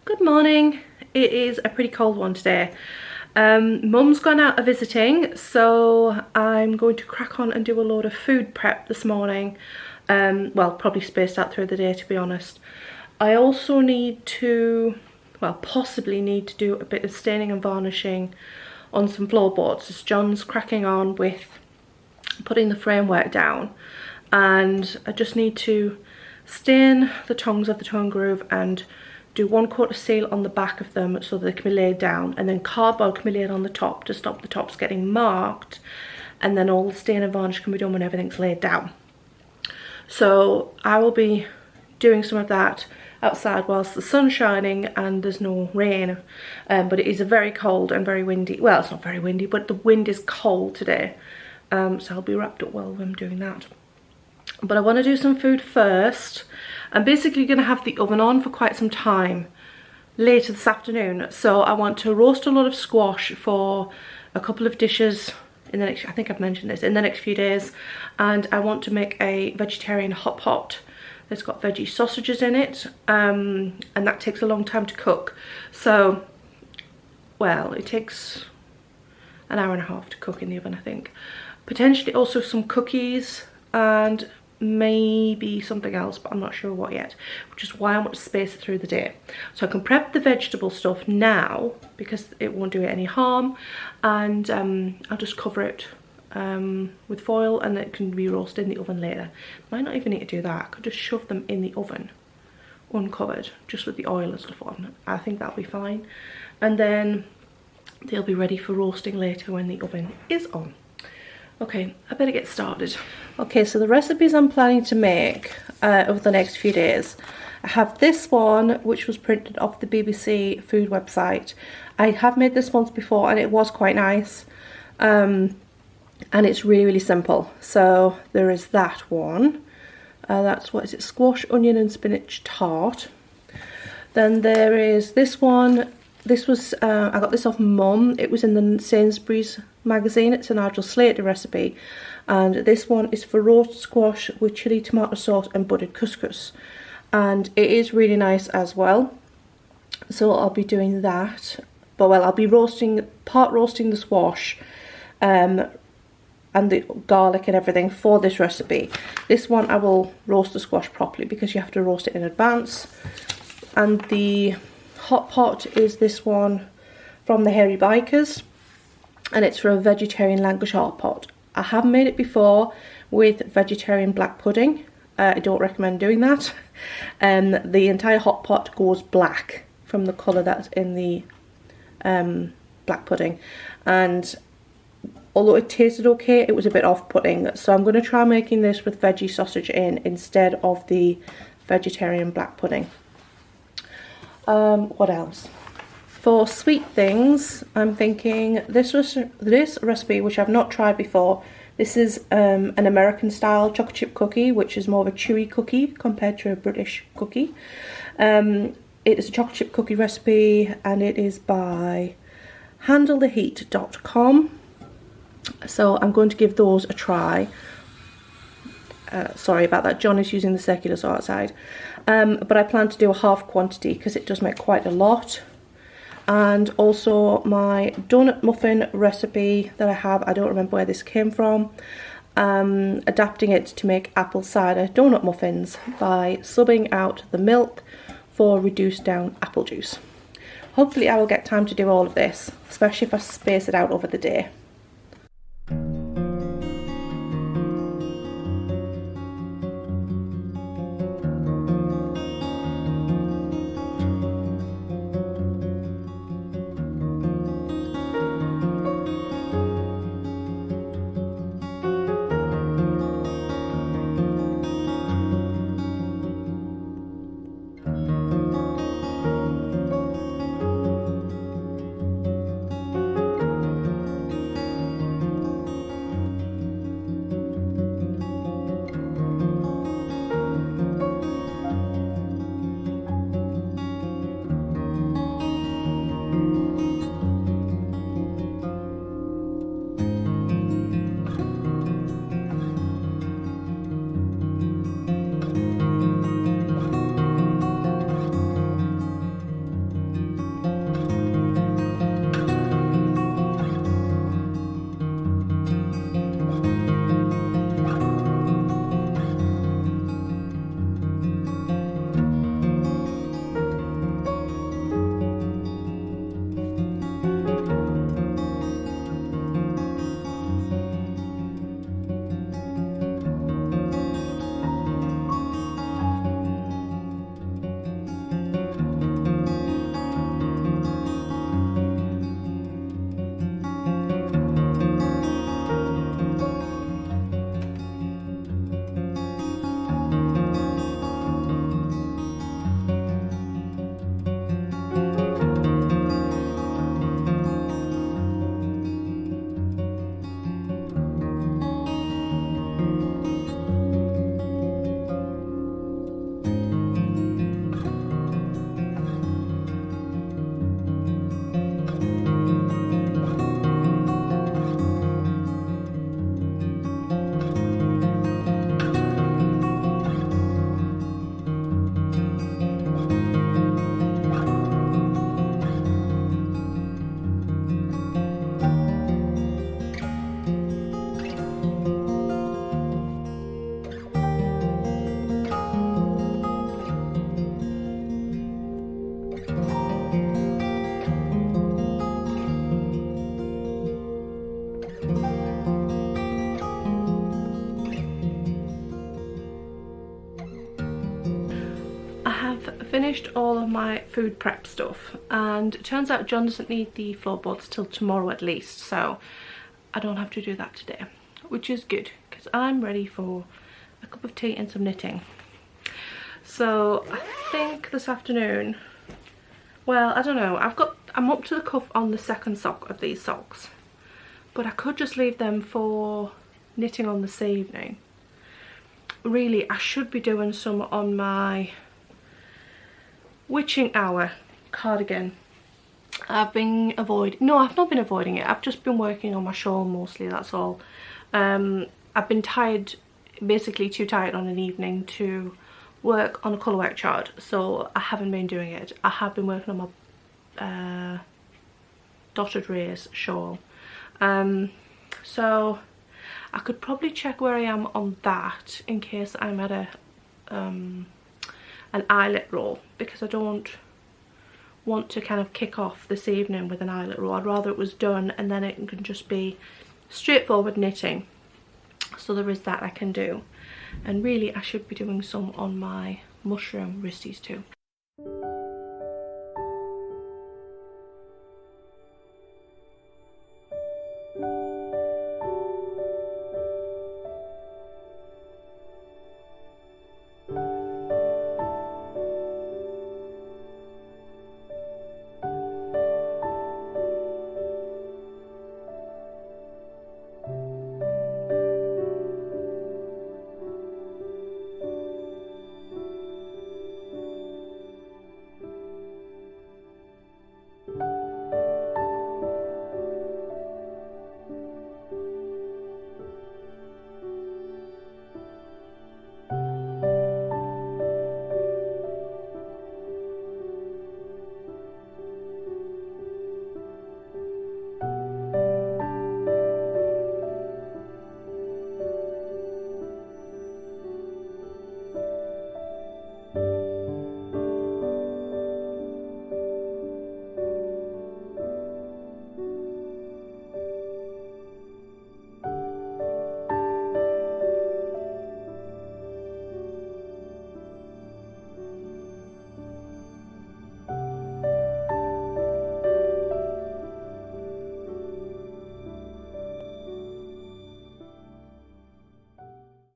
Good morning. It is a pretty cold one today. Mum's gone out visiting, so I'm going to crack on and do a load of food prep this morning. Well, probably spaced out through the day, to be honest. I also need to, well, possibly need to do a bit of staining and varnishing on some floorboards, as John's cracking on with putting the framework down, and I just need to stain the tongues of the tone groove and do 1 coat of seal on the back of them so that they can be laid down, and then cardboard can be laid on the top to stop the tops getting marked, and then all the stain and varnish can be done when everything's laid down. So I will be doing some of that outside whilst the sun's shining and there's no rain, but it is a very cold and very windy. Well, it's not very windy, but the wind is cold today, so I'll be wrapped up well when I'm doing that. But I want to do some food first. I'm basically going to have the oven on for quite some time later this afternoon, so I want to roast a lot of squash for a couple of dishes in the next, I think I've mentioned this, in the next few days, and I want to make a vegetarian hot pot that's got veggie sausages in it, and that takes a long time to cook. So, well, it takes an hour and a half to cook in the oven, I think. Potentially also some cookies and maybe something else, but I'm not sure what yet, which is why I want to space it through the day. So I can prep the vegetable stuff now because it won't do it any harm, and I'll just cover it with foil and it can be roasted in the oven later. Might not even need to do that. I could just shove them in the oven uncovered, just with the oil and stuff on. I think that'll be fine, and then they'll be ready for roasting later when the oven is on. Okay, I better get started. Okay, so the recipes I'm planning to make over the next few days. I have this one, which was printed off the BBC food website. I have made this once before and it was quite nice. And it's really, really simple. So there is that one. That's, what is it, squash, onion and spinach tart. Then there is this one. This was, I got this off Mum. It was in the Sainsbury's magazine. It's a Nigel Slater recipe. And this one is for roast squash with chilli tomato sauce and buttered couscous. And it is really nice as well. So I'll be doing that. But well, I'll be part roasting the squash and the garlic and everything for this recipe. This one I will roast the squash properly because you have to roast it in advance. And the hot pot is this one from the Hairy Bikers, and it's for a vegetarian Lancashire hot pot. I have made it before with vegetarian black pudding. I don't recommend doing that. The entire hot pot goes black from the colour that's in the black pudding, and although it tasted okay, it was a bit off-putting. So I'm going to try making this with veggie sausage in instead of the vegetarian black pudding. What else? For sweet things, I'm thinking this recipe, which I've not tried before. This is an American style chocolate chip cookie, which is more of a chewy cookie compared to a British cookie. It is a chocolate chip cookie recipe, and it is by handletheheat.com. So I'm going to give those a try. Sorry about that, John is using the circular saw outside. But I plan to do a half quantity because it does make quite a lot. And also my donut muffin recipe that I have, I don't remember where this came from. Adapting it to make apple cider donut muffins by subbing out the milk for reduced down apple juice. Hopefully I will get time to do all of this, especially if I space it out over the day. finished all of my food prep stuff, and it turns out John doesn't need the floorboards till tomorrow at least, so I don't have to do that today, which is good because I'm ready for a cup of tea and some knitting. So I think this afternoon, well, I don't know, I'm up to the cuff on the second sock of these socks, but I could just leave them for knitting on this evening. Really, I should be doing some on my witching hour cardigan. I've not been avoiding it, I've just been working on my shawl mostly, that's all. I've been tired, basically too tired on an evening to work on a colourwork chart, so I haven't been doing it. I have been working on my dotted rays shawl. So I could probably check where I am on that in case I'm at an eyelet roll, because I don't want to kind of kick off this evening with an eyelet roll. I'd rather it was done and then it can just be straightforward knitting. So there is that I can do. And really I should be doing some on my mushroom wristies too.